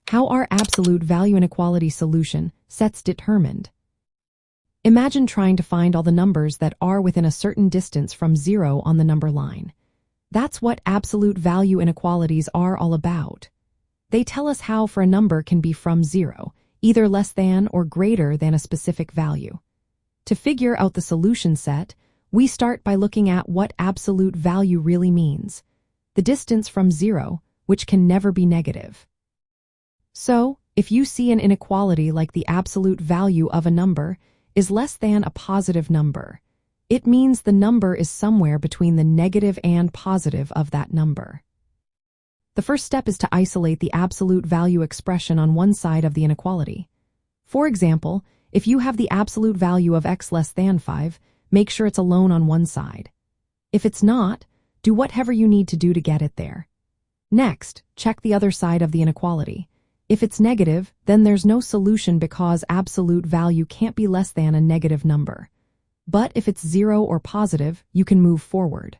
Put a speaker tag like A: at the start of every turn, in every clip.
A: How are absolute value inequality solution sets determined? Imagine trying to find all the numbers that are within a certain distance from zero on the number line. That's what absolute value inequalities are all about. They tell us how for a number can be from zero, either less than or greater than a specific value. To figure out the solution set, we start by looking at what absolute value really means, the distance from zero, which can never be negative. So, if you see an inequality like the absolute value of a number is less than a positive number, it means the number is somewhere between the negative and positive of that number. The first step is to isolate the absolute value expression on one side of the inequality. For example, if you have the absolute value of x less than 5, make sure it's alone on one side. If it's not, do whatever you need to do to get it there. Next, check the other side of the inequality. If it's negative, then there's no solution because absolute value can't be less than a negative number. But if it's zero or positive, you can move forward.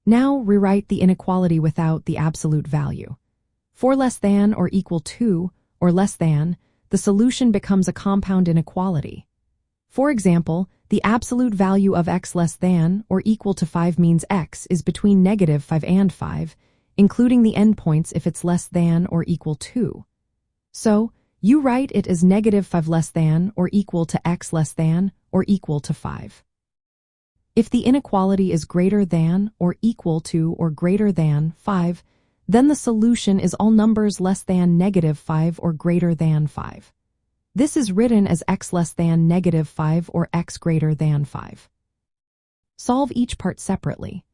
A: Now rewrite the inequality without the absolute value. For less than or equal to or less than, the solution becomes a compound inequality. For example, the absolute value of x less than or equal to 5 means x is between negative 5 and 5, including the endpoints if it's less than or equal to. So, you write it as negative 5 less than or equal to x less than or equal to 5. If the inequality is greater than or equal to or greater than 5, then the solution is all numbers less than negative 5 or greater than 5. This is written as x less than negative 5 or x greater than 5. Solve each part separately.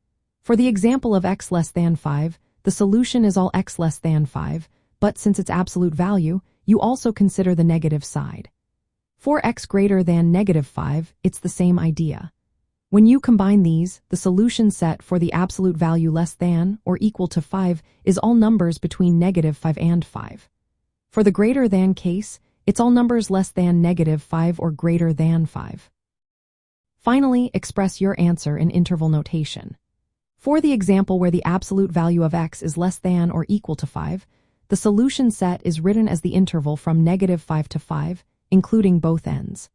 A: For the example of x less than 5, the solution is all x less than 5, but since it's absolute value, you also consider the negative side. For x greater than negative 5, it's the same idea. When you combine these, the solution set for the absolute value less than or equal to 5 is all numbers between negative 5 and 5. For the greater than case, it's all numbers less than negative 5 or greater than 5. Finally, express your answer in interval notation. For the example where the absolute value of x is less than or equal to 5, the solution set is written as the interval from negative 5 to 5, including both ends.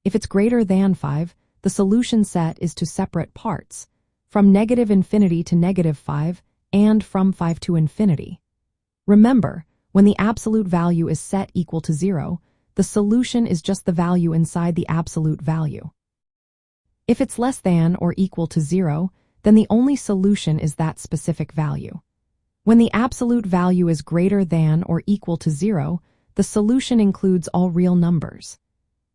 A: If it's greater than 5, the solution set is to separate parts, from negative infinity to negative 5, and from 5 to infinity. Remember, when the absolute value is set equal to 0, the solution is just the value inside the absolute value. If it's less than or equal to 0, then the only solution is that specific value. When the absolute value is greater than or equal to 0, the solution includes all real numbers.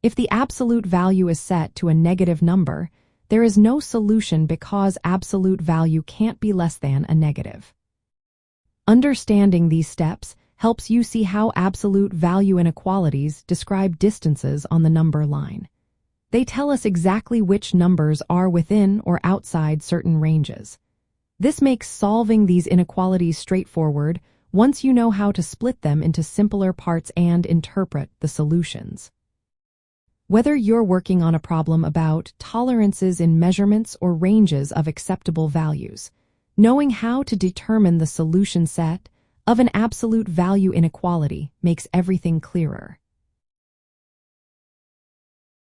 A: If the absolute value is set to a negative number, there is no solution because absolute value can't be less than a negative. Understanding these steps helps you see how absolute value inequalities describe distances on the number line. They tell us exactly which numbers are within or outside certain ranges. This makes solving these inequalities straightforward once you know how to split them into simpler parts and interpret the solutions. Whether you're working on a problem about tolerances in measurements or ranges of acceptable values, knowing how to determine the solution set of an absolute value inequality makes everything clearer.